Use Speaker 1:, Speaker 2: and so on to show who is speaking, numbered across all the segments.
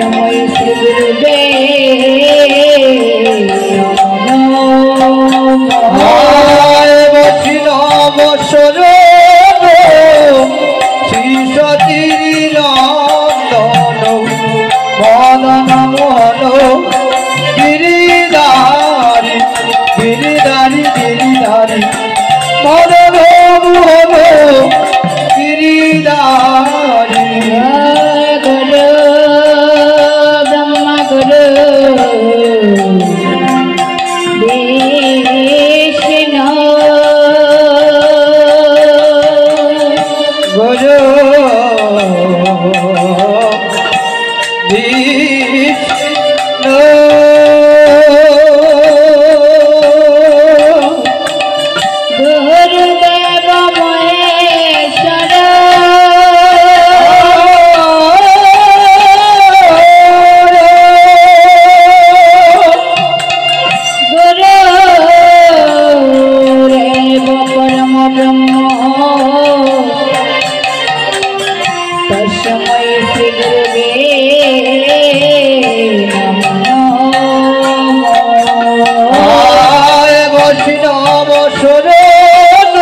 Speaker 1: तस्मै श्री गुरुवे नमः।
Speaker 2: वैष्णव शरण श्री सतीर नंदन मदन मोहन गिरिधारी गिरिधारी गिरिधारी मदन मोहन गिरिधारी।
Speaker 1: गुरु ब्रह्मा गुरु विष्णु
Speaker 2: गुरु
Speaker 1: गुरुदेव महेश्वर गुरुदेव परम ब्रह्म तस्मै श्री गुरुवे
Speaker 2: वैष्णव शरण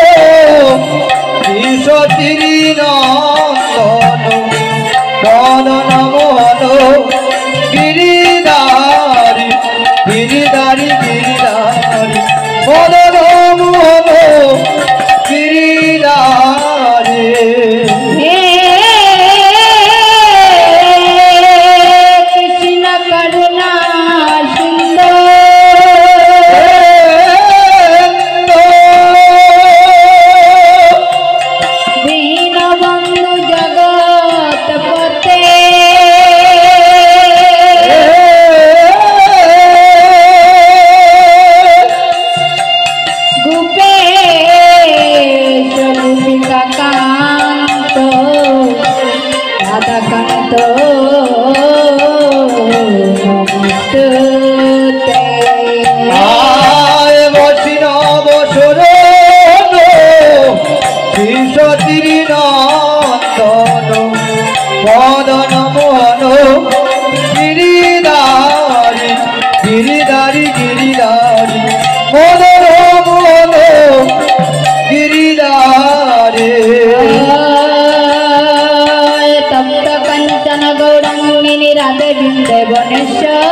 Speaker 2: श्री सतीर नंदन मदन मोहन गिरिधारी गिरिधारी गिरिधारी मदन मोहन गिरिधारी।
Speaker 1: कृष्ण करुणा सिंधु दीनबंधु जगत पते गोपेश गोपिका कांत राधा कांत नमस्ते।
Speaker 2: वैष्णव शरण श्री सतीर नंदन मदन मोहन गिरिधारी गिरिधारी गिरिधारी मदन मोहन गिरिधारी।
Speaker 1: तप्त कंचन गौरंगिनी राधे वृंदावनेश्वरी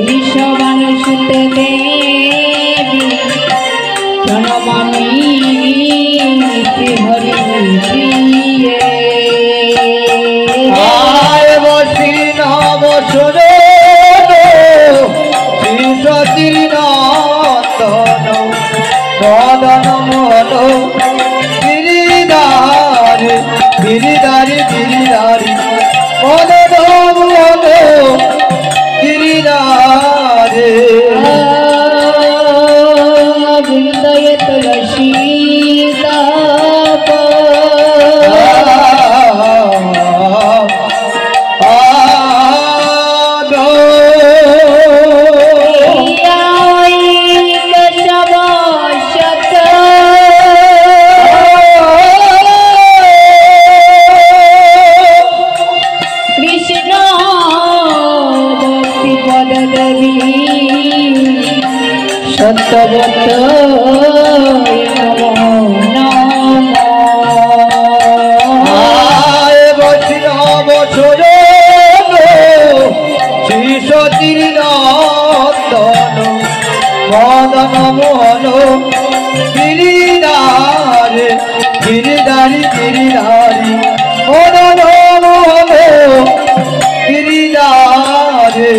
Speaker 1: विश्ववनुसुते देवी प्रणमामि श्री हरि प्रिये।
Speaker 2: वैष्णव शरण श्री सतीर नंदन मदन मोहन गिरिधारी गिरिधारी गिरिधारी मदन मोहन गिरिधारी।
Speaker 1: वृंदय तुलसी ताप केशव शत कृष्ण भक्ति पद देवी सत्यवत
Speaker 2: वैष्णव शरण श्री सतीर नंदन मदन मोहन गिरिधारी गिरिधारी गिरिधारी मदन मोहन गिरिधारी।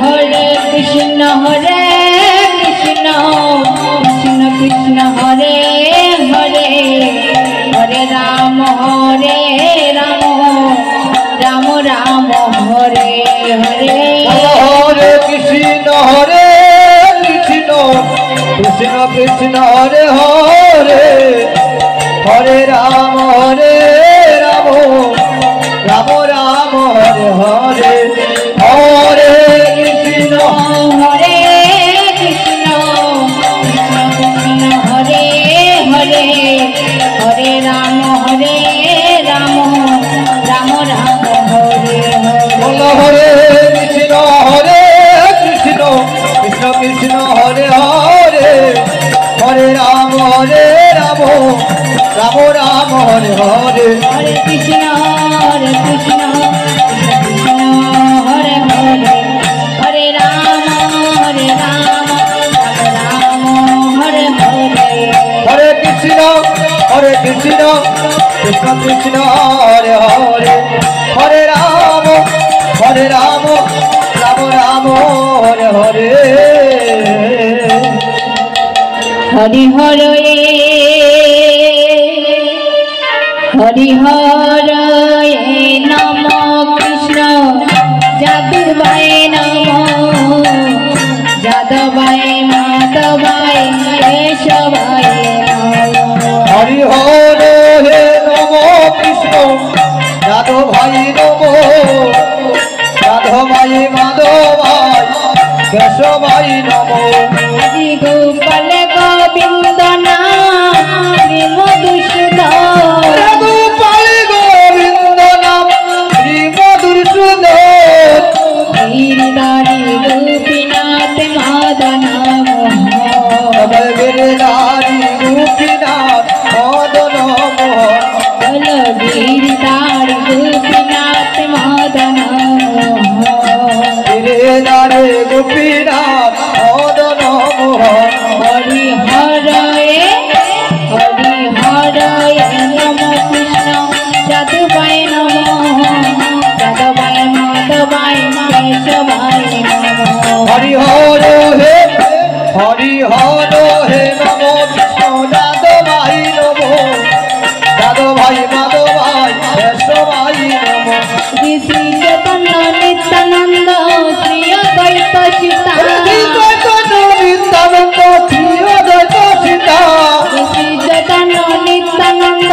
Speaker 1: हरे कृष्ण कृष्ण कृष्ण हरे हरे हरे राम राम राम हरे हरे।
Speaker 2: हरे कृष्ण कृष्ण कृष्ण हरे हरे हरे राम राम राम हरे हरे। हरे कृष्ण
Speaker 1: कृष्ण कृष्ण कृष्ण
Speaker 2: হরে রাম রাম রাম হরে হরে
Speaker 1: হরে কৃষ্ণ কৃষ্ণ কৃষ্ণ হরে হরে হরে রাম রাম রাম হরে হরে
Speaker 2: হরে কৃষ্ণ কৃষ্ণ কৃষ্ণ হরে হরে হরে রাম রাম রাম হরে হরে
Speaker 1: হরি হরে হরি হরে নম কৃষ্ণ যাদবায় নম যাদবায় মাধবায় কেশবায় নম
Speaker 2: হরি হরে হে নম কৃষ্ণ যাদবায় নম যাদবায় মাধবায় কেশবায় নম
Speaker 1: হরি গোপাল গোবিন্দ নাম শ্রী মধুসূদন
Speaker 2: গোপাল গোবিন্দ নাম শ্রী মধুসূদন
Speaker 1: গিরিধারী গোপীনাথ মদন মোহন
Speaker 2: গিরিধারী গোপীনাথ মদন মোহন
Speaker 1: বল গিরিধারী গোপীনাথ মদন মোহন
Speaker 2: গিরিধারী গোপীনাথ মদন মোহন
Speaker 1: হরি হরে নম কৃষ্ণ যাদবায় নম যাদবায় মাধবায় কেশবায় নম
Speaker 2: হরি হরে হে নম কৃষ্ণ যাদবায় নম যাদবায় মাধবায় কেশবায় নম
Speaker 1: শ্রী শ্রী চৈতন্য নিত্যানন্দ শ্রী অদ্বৈত সীতা
Speaker 2: নিত্যানন্দ শ্রী অদ্বৈত সীতা
Speaker 1: শ্রী চৈতন্য নিত্যানন্দ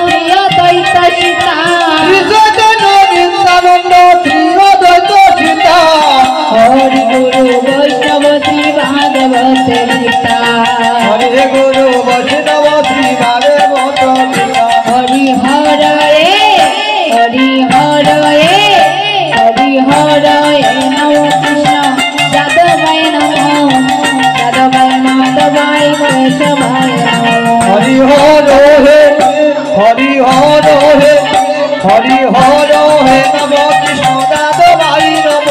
Speaker 1: শ্রী অদ্বৈত সীতা
Speaker 2: শ্রী চৈতন্য নিত্যানন্দ শ্রী অদ্বৈত সীতা
Speaker 1: হরি গুরু বৈষ্ণব শ্রী ভাগবত গীতা
Speaker 2: হরে গুরু বৈষ্ণব শ্রী ভাগবত গীতা
Speaker 1: হরি হরে নম কৃষ্ণ যাদবায় নম যাদবায় মাধবায় কেশবায় নম
Speaker 2: হরি হরে নম কৃষ্ণ যাদবায় নম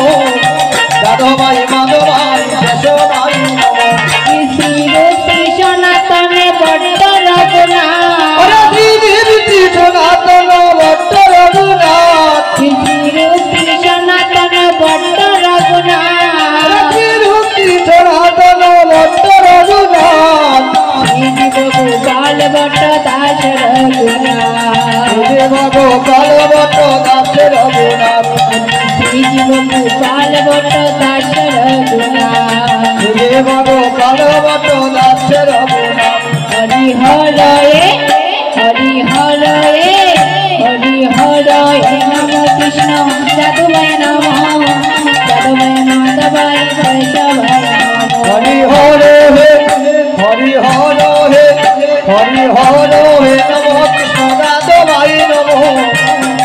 Speaker 2: যাদবায় মাধবায় কেশবায় নম
Speaker 1: শ্রী শ্রী রূপী সনাতন বট্ট রঘুনাথ
Speaker 2: হরে শ্রী সনাতন ভট্ট রঘুনাথ
Speaker 1: শ্রী শ্রী রূপী সনাতন বট্ট রঘুনাথ
Speaker 2: শ্রী সনাতন ভট্ট রঘুনাথ
Speaker 1: শ্রী জীব গোপাল ভট্ট দাস রঘুনাথ
Speaker 2: দেব গোপাল ভট্ট দাস রঘুনাথ
Speaker 1: শ্রী জীব গোপাল ভট্ট দাস রঘুনাথ
Speaker 2: দেব গোপাল ভট্ট দাস রঘুনাথ
Speaker 1: হরি হরে নম কৃষ্ণ যাদবায় নম যাদবায় মাধবায় কেশবায় নম
Speaker 2: হরি হরে নম কৃষ্ণ যাদবায় নম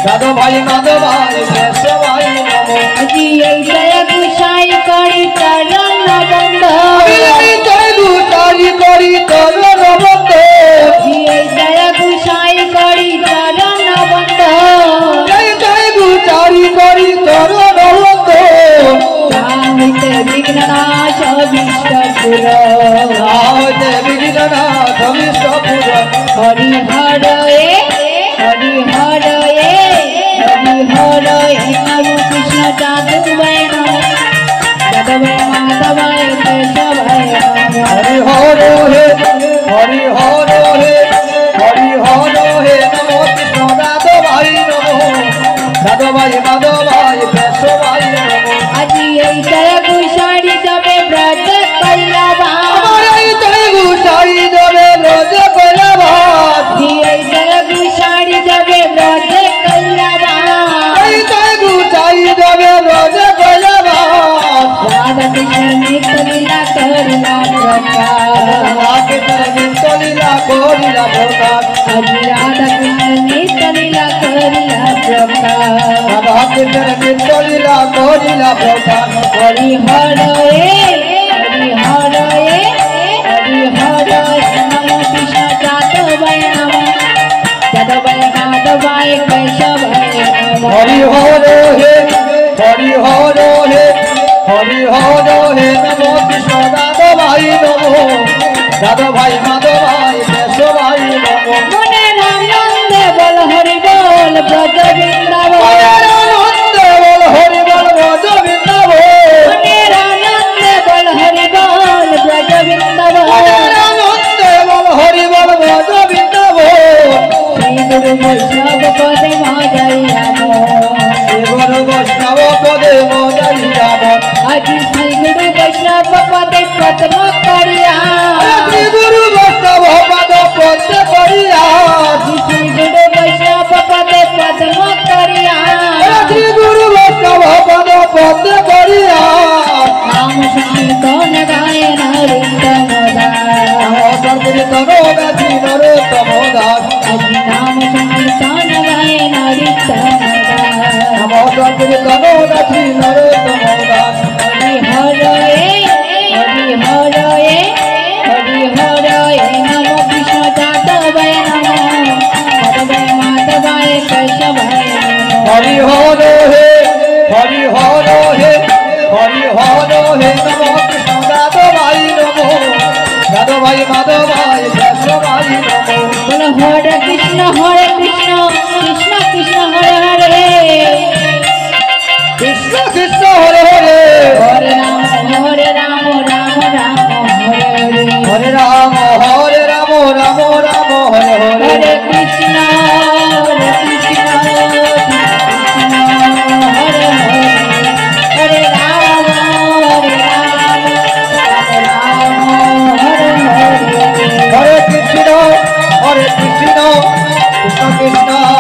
Speaker 2: যাদবায় মাধবায় কেশবায় নম
Speaker 1: আজি এই দয়া গুসাই করি চরণ বন্ধ
Speaker 2: জয় গুচারি করি চরণ বন্ধ
Speaker 1: আজি এই দয়া গুসাই করি চরণ বন্ধ
Speaker 2: জয় গুচারি করি চরণ বন্ধ
Speaker 1: হইতে বিঘ্ন নাশ বিষ্ট পুর
Speaker 2: হইতে বিঘ্ননাথ বিশ্বপুর
Speaker 1: হরি হরে নম কৃষ্ণ যাদবায় নম যাদবায় মাধবায় কেশবায় নম
Speaker 2: হরি হরে নম কৃষ্ণ যাদবায় নম যাদবায় মাধবায় কেশবায় নম
Speaker 1: আজি এই দয়া গুসারি যাবে ব্রজ কল্যাবা
Speaker 2: আমার এই জয় গুসাই দেবে রোজ কলাবাস
Speaker 1: এই দয়া গুসারি যাবে ব্রজ কল্যাবা
Speaker 2: এই জয় গুসাই দেবে রোজ কলাবাস
Speaker 1: রাধা কৃষ্ণ নিত্য লীলা করিলা প্রকাশ
Speaker 2: রাধে নিত্য লীলা করিলা প্রকাশ
Speaker 1: আজি রাধা কৃষ্ণ নিত্য লীলা করিলা প্রকাশ
Speaker 2: রাধে নিত্য লীলা করিলা প্রকাশ
Speaker 1: হরি হরে নম কৃষ্ণ
Speaker 2: হরি হর হে হরি হর হে হরি হর হে নমো কৃষ্ণ দাদা ভাই নমো দাদা ভাই মাধব ভাই কেশ ভাই নমো
Speaker 1: মনের আনন্দে বল হরি বল ব্রজ বৃন্দাবন
Speaker 2: মনের আনন্দে বল হরি বল ব্রজ বৃন্দাবন
Speaker 1: মনের আনন্দে বল হরি বল ব্রজ বৃন্দাবন
Speaker 2: মনের আনন্দে বল হরি বল ব্রজ বৃন্দাবন
Speaker 1: শ্রী গুরু বৈষ্ণব পদে মজাইয়াম
Speaker 2: গুরু বৈষ্ণব পদে মজাইয়া মন
Speaker 1: আজি শ্রী গুরু বৈষ্ণব পদে পদ্ম করিয়া
Speaker 2: শ্রী গুরু বৈষ্ণব পদ পদ্মে করিয়া
Speaker 1: শ্রী গুরু বৈষ্ণব পদে পদ্ম করিয়া
Speaker 2: শ্রী গুরু বৈষ্ণব পদ পদ্মে করিয়া
Speaker 1: নাম সংকীর্তন গায়ে নরিন্দম দাস
Speaker 2: সংকীর্তন গাছি নরোত্তম দাস
Speaker 1: আজি নাম সংকীর্তন গায়ে নরিন্দম দাস
Speaker 2: নম সংকীর্তন গাছি নরোত্তম দাস
Speaker 1: হরি হরে নম কৃষ্ণ যাদবায় নম মাধবায় মাধবায় কেশবায় নম
Speaker 2: হরি হর হে হরি হর হে হরি হর হে নম কৃষ্ণ দাদ ভাই নম দাদ ভাই মাধব ভাই কেশ ভাই নম
Speaker 1: বলো হরে কৃষ্ণ কৃষ্ণ কৃষ্ণ হরে হরে
Speaker 2: কৃষ্ণ কৃষ্ণ হরে হরে
Speaker 1: হরে রাম রাম রাম হরে হরে
Speaker 2: হরে রাম রাম রাম হরে হরে
Speaker 1: হরে কৃষ্ণ কৃষ্ণ হরে হরে হরে রাম রাম হরে হরে
Speaker 2: হরে কৃষ্ণ কৃষ্ণ কৃষ্ণ